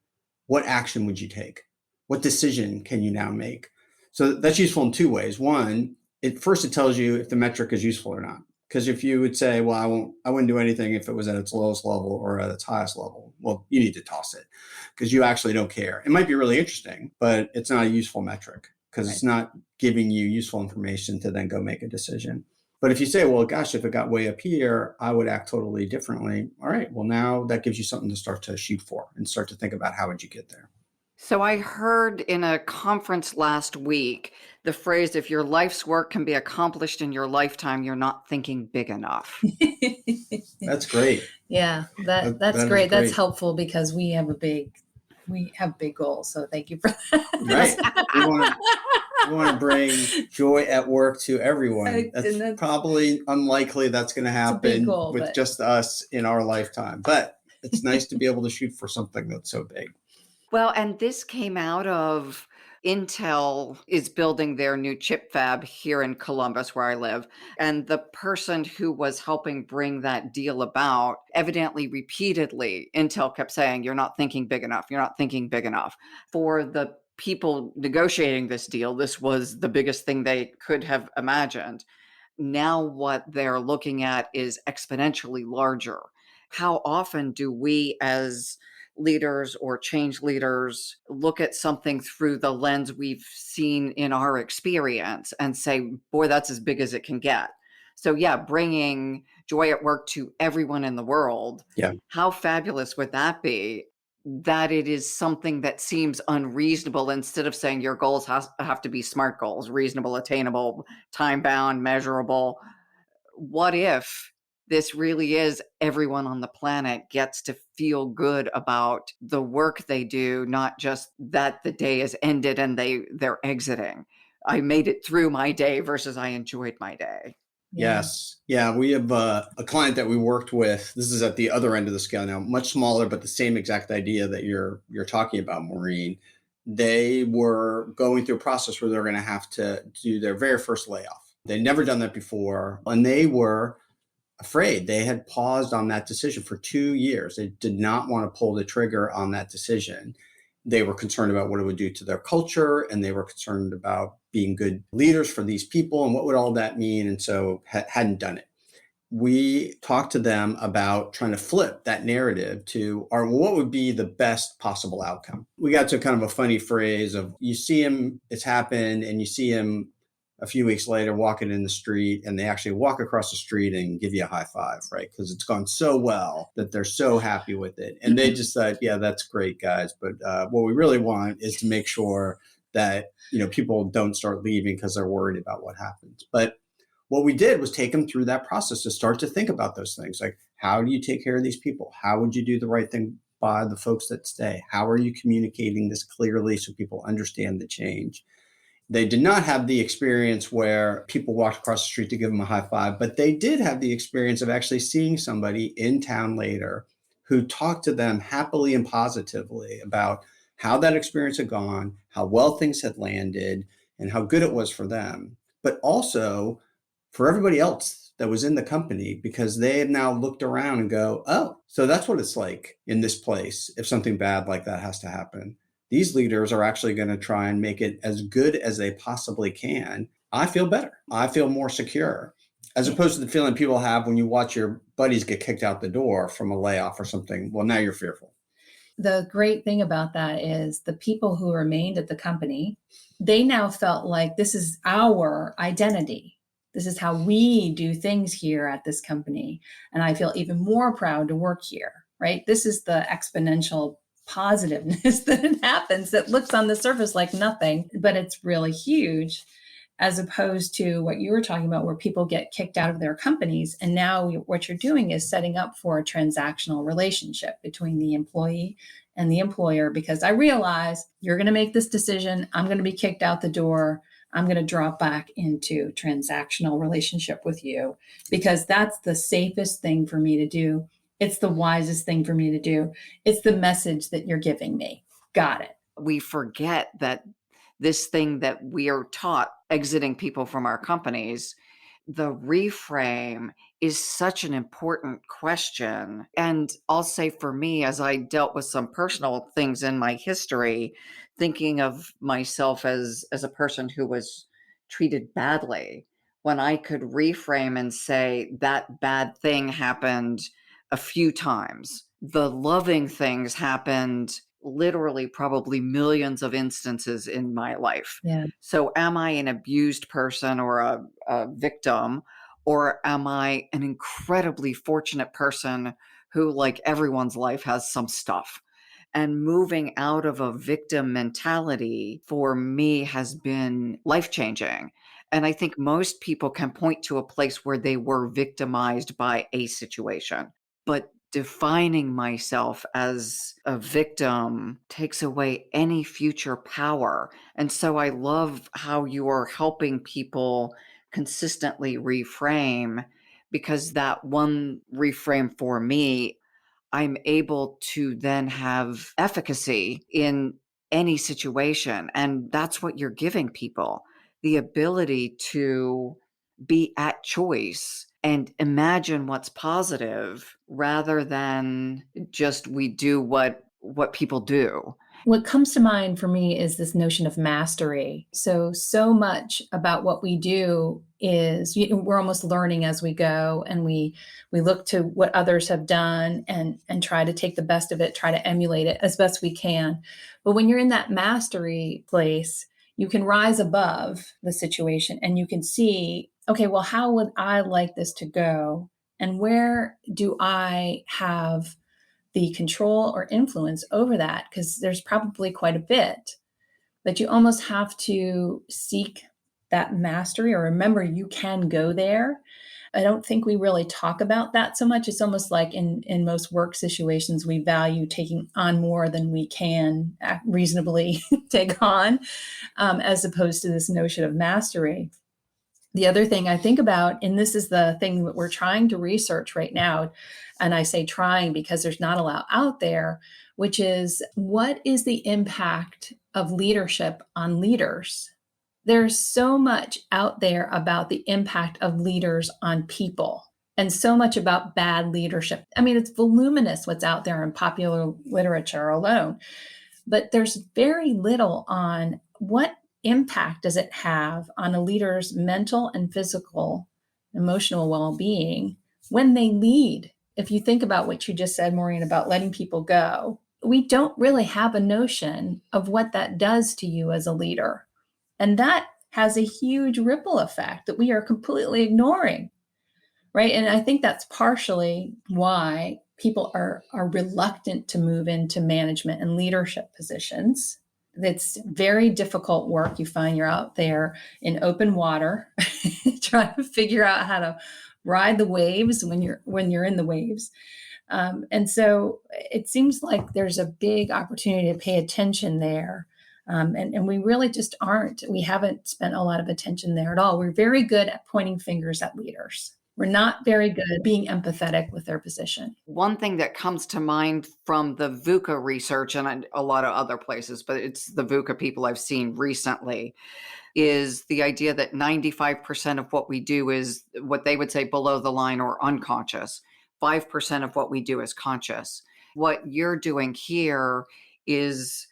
S3: What action would you take? What decision can you now make? So that's useful in two ways. One, it tells you if the metric is useful or not. Because if you would say, well, I wouldn't do anything if it was at its lowest level or at its highest level, well, you need to toss it because you actually don't care. It might be really interesting, but it's not a useful metric because It's not giving you useful information to then go make a decision. But if you say, well, gosh, if it got way up here, I would act totally differently. All right, well, now that gives you something to start to shoot for and start to think about how would you get there.
S1: So I heard in a conference last week the phrase, if your life's work can be accomplished in your lifetime, you're not thinking big enough.
S3: That's great.
S2: Yeah, that's great. That's helpful because we have big goals. So thank you for that.
S3: Right. We want to bring joy at work to everyone. That's probably unlikely that's going to happen with just us in our lifetime. But it's nice to be able to shoot for something that's so big.
S1: Well, and this came out of Intel is building their new chip fab here in Columbus, where I live. And the person who was helping bring that deal about, evidently repeatedly, Intel kept saying, you're not thinking big enough. You're not thinking big enough. For the people negotiating this deal, this was the biggest thing they could have imagined. Now what they're looking at is exponentially larger. How often do we as leaders or change leaders look at something through the lens we've seen in our experience and say, boy, that's as big as it can get? So yeah, bringing joy at work to everyone in the world.
S3: Yeah.
S1: How fabulous would that be? That it is something that seems unreasonable, instead of saying your goals have to be SMART goals, reasonable, attainable, time-bound, measurable. What if this really is everyone on the planet gets to feel good about the work they do, not just that the day is ended and they're exiting. I made it through my day versus I enjoyed my day.
S3: Yes. Yeah. We have a client that we worked with. This is at the other end of the scale now, much smaller, but the same exact idea that you're talking about, Maureen. They were going through a process where they're going to have to do their very first layoff. They'd never done that before, and they were afraid. They had paused on that decision for 2 years. They did not want to pull the trigger on that decision. They were concerned about what it would do to their culture, and they were concerned about being good leaders for these people and what would all that mean, and so hadn't done it. We talked to them about trying to flip that narrative to, what would be the best possible outcome? We got to kind of a funny phrase of, you see him, it's happened, and you see him a few weeks later walking in the street, and they actually walk across the street and give you a high five, right? Because it's gone so well that they're so happy with it. And they just said, yeah, that's great, guys. But what we really want is to make sure that, people don't start leaving because they're worried about what happens. But what we did was take them through that process to start to think about those things. Like, how do you take care of these people? How would you do the right thing by the folks that stay? How are you communicating this clearly so people understand the change? They did not have the experience where people walked across the street to give them a high five, but they did have the experience of actually seeing somebody in town later who talked to them happily and positively about how that experience had gone, how well things had landed, and how good it was for them, but also for everybody else that was in the company, because they had now looked around and go, oh, so that's what it's like in this place if something bad like that has to happen. These leaders are actually going to try and make it as good as they possibly can. I feel better. I feel more secure, as opposed to the feeling people have when you watch your buddies get kicked out the door from a layoff or something. Well, now you're fearful.
S2: The great thing about that is the people who remained at the company, they now felt like this is our identity. This is how we do things here at this company. And I feel even more proud to work here, right? This is the exponential positiveness that happens that looks on the surface like nothing, but it's really huge, as opposed to what you were talking about, where people get kicked out of their companies. And now what you're doing is setting up for a transactional relationship between the employee and the employer, because I realize you're going to make this decision. I'm going to be kicked out the door. I'm going to drop back into transactional relationship with you because that's the safest thing for me to do. It's the wisest thing for me to do. It's the message that you're giving me. Got it.
S1: We forget that this thing that we are taught exiting people from our companies, the reframe is such an important question. And I'll say for me, as I dealt with some personal things in my history, thinking of myself as a person who was treated badly, when I could reframe and say that bad thing happened a few times, the loving things happened literally probably millions of instances in my life.
S2: Yeah.
S1: So am I an abused person or a victim, or am I an incredibly fortunate person who, like everyone's life, has some stuff? And moving out of a victim mentality for me has been life changing. And I think most people can point to a place where they were victimized by a situation. But defining myself as a victim takes away any future power. And so I love how you are helping people consistently reframe, because that one reframe for me, I'm able to then have efficacy in any situation. And that's what you're giving people, the ability to be at choice and imagine what's positive rather than just we do what people do.
S2: What comes to mind for me is this notion of mastery. So much about what we do is we're almost learning as we go, and we look to what others have done and try to take the best of it, try to emulate it as best we can. But when you're in that mastery place, you can rise above the situation and you can see, okay, well, how would I like this to go? And where do I have the control or influence over that? Because there's probably quite a bit, but you almost have to seek that mastery or remember you can go there. I don't think we really talk about that so much. It's almost like in most work situations, we value taking on more than we can reasonably take on, as opposed to this notion of mastery. The other thing I think about, and this is the thing that we're trying to research right now, and I say trying because there's not a lot out there, which is what is the impact of leadership on leaders? There's so much out there about the impact of leaders on people and so much about bad leadership. I mean, it's voluminous what's out there in popular literature alone, but there's very little on what impact does it have on a leader's mental and physical, emotional well-being when they lead. If you think about what you just said, Maureen, about letting people go, we don't really have a notion of what that does to you as a leader. And that has a huge ripple effect that we are completely ignoring, right? And I think that's partially why people are reluctant to move into management and leadership positions. It's very difficult work. You find you're out there in open water trying to figure out how to ride the waves when you're in the waves. And so it seems like there's a big opportunity to pay attention there. And we really just aren't. We haven't spent a lot of attention there at all. We're very good at pointing fingers at leaders. We're not very good at being empathetic with their position.
S1: One thing that comes to mind from the VUCA research and a lot of other places, but it's the VUCA people I've seen recently, is the idea that 95% of what we do is what they would say below the line or unconscious. 5% of what we do is conscious. What you're doing here is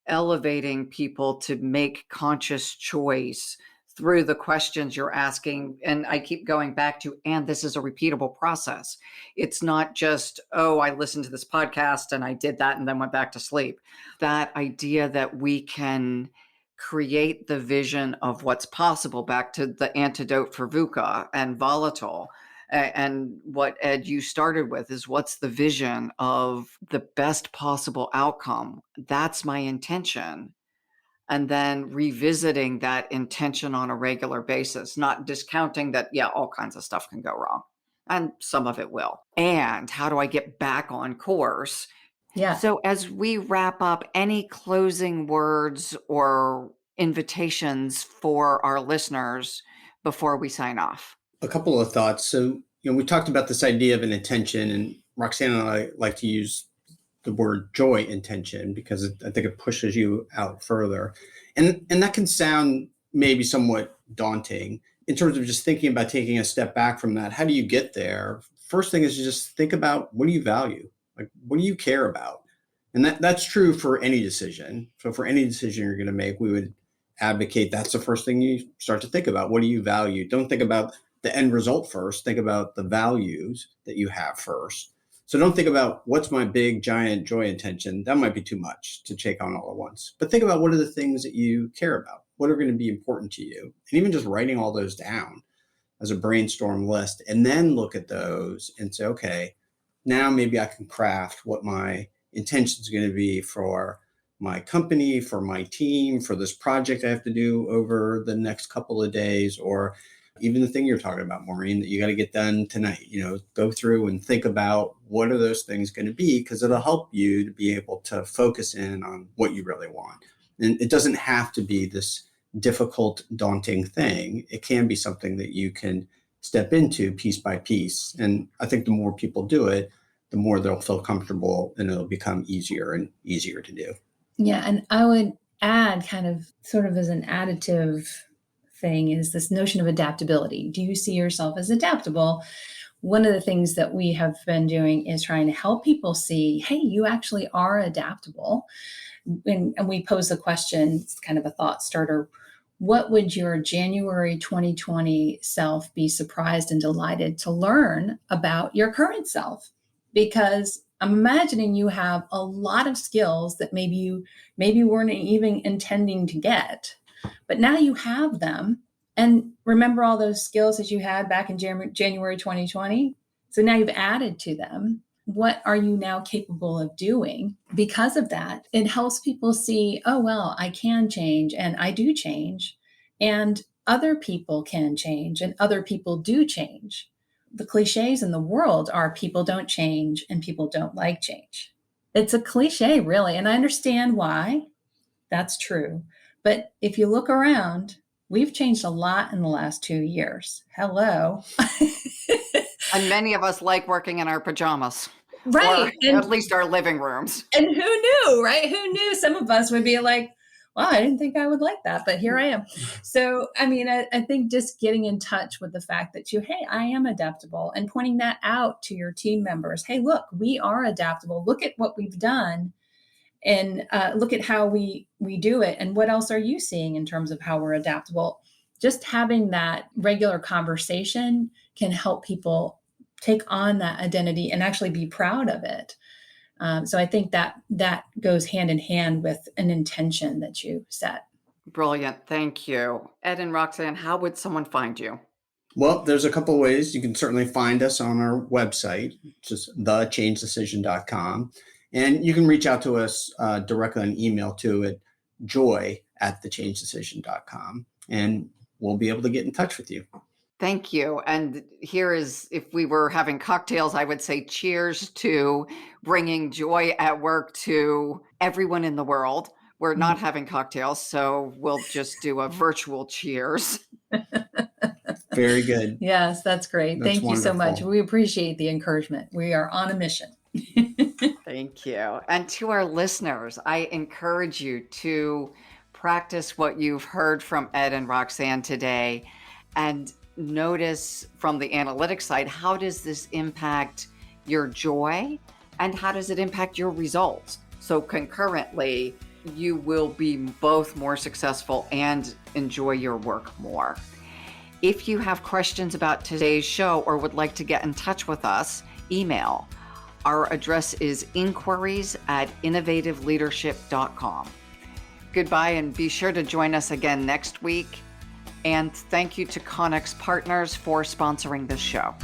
S1: elevating people to make conscious choice through the questions you're asking. And I keep going back to, and this is a repeatable process. It's not just, oh, I listened to this podcast and I did that and then went back to sleep. That idea that we can create the vision of what's possible, back to the antidote for VUCA and volatile. And what, Ed, you started with is what's the vision of the best possible outcome? That's my intention. And then revisiting that intention on a regular basis, not discounting that, yeah, all kinds of stuff can go wrong. And some of it will. And how do I get back on course?
S2: Yeah.
S1: So as we wrap up, any closing words or invitations for our listeners before we sign off?
S3: A couple of thoughts. So, we talked about this idea of an intention, and Roxanne and I like to use the word joy intention because I think it pushes you out further. And that can sound maybe somewhat daunting in terms of just thinking about taking a step back from that. How do you get there? First thing is to just think about, what do you value? Like, what do you care about? And that's true for any decision. So for any decision you're going to make, we would advocate that's the first thing you start to think about. What do you value? Don't think about the end result first. Think about the values that you have first. So don't think about what's my big, giant joy intention. That might be too much to take on all at once. But think about what are the things that you care about? What are going to be important to you? And even just writing all those down as a brainstorm list, and then look at those and say, okay, now maybe I can craft what my intention is going to be for my company, for my team, for this project I have to do over the next couple of days, or even the thing you're talking about, Maureen, that you got to get done tonight. Go through and think about what are those things going to be, because it'll help you to be able to focus in on what you really want. And it doesn't have to be this difficult, daunting thing. It can be something that you can step into piece by piece. And I think the more people do it, the more they'll feel comfortable and it'll become easier and easier to do.
S2: Yeah. And I would add, kind of sort of as an additive thing, is this notion of adaptability. Do you see yourself as adaptable? One of the things that we have been doing is trying to help people see, hey, you actually are adaptable. And we pose the question, it's kind of a thought starter. What would your January 2020 self be surprised and delighted to learn about your current self? Because I'm imagining you have a lot of skills that maybe you weren't even intending to get, but now you have them. And remember all those skills that you had back in January 2020? So now you've added to them. What are you now capable of doing? Because of that, it helps people see, oh, well, I can change and I do change, and other people can change and other people do change. The cliches in the world are people don't change and people don't like change. It's a cliche, really. And I understand why that's true. But if you look around, we've changed a lot in the last 2 years. Hello.
S1: And many of us like working in our pajamas.
S2: Right.
S1: Or at least our living rooms.
S2: And who knew, right? Who knew some of us would be like, well, I didn't think I would like that, but here I am. So, I mean, I think just getting in touch with the fact that hey, I am adaptable, and pointing that out to your team members. Hey, look, we are adaptable. Look at what we've done, and look at how we do it. And what else are you seeing in terms of how we're adaptable? Just having that regular conversation can help people take on that identity and actually be proud of it. So I think that goes hand in hand with an intention that you set.
S1: Brilliant. Thank you. Ed and Roxanne, how would someone find you?
S3: Well, there's a couple of ways. You can certainly find us on our website, just thechangedecision.com. And you can reach out to us directly on email too at joy@thechangedecision.com. And we'll be able to get in touch with you.
S1: Thank you. And here is, if we were having cocktails, I would say cheers to bringing joy at work to everyone in the world. We're not having cocktails, so we'll just do a virtual cheers.
S3: Very good.
S2: Yes, that's great.
S3: That's
S2: Thank you so much.
S3: wonderful.
S2: We appreciate the encouragement. We are on a mission.
S1: Thank you. And to our listeners, I encourage you to practice what you've heard from Ed and Roxanne today, and notice from the analytics side, how does this impact your joy and how does it impact your results? So concurrently, you will be both more successful and enjoy your work more. If you have questions about today's show or would like to get in touch with us, email. Our address is inquiries@innovativeleadership.com. Goodbye, and be sure to join us again next week. And thank you to Connex Partners for sponsoring this show.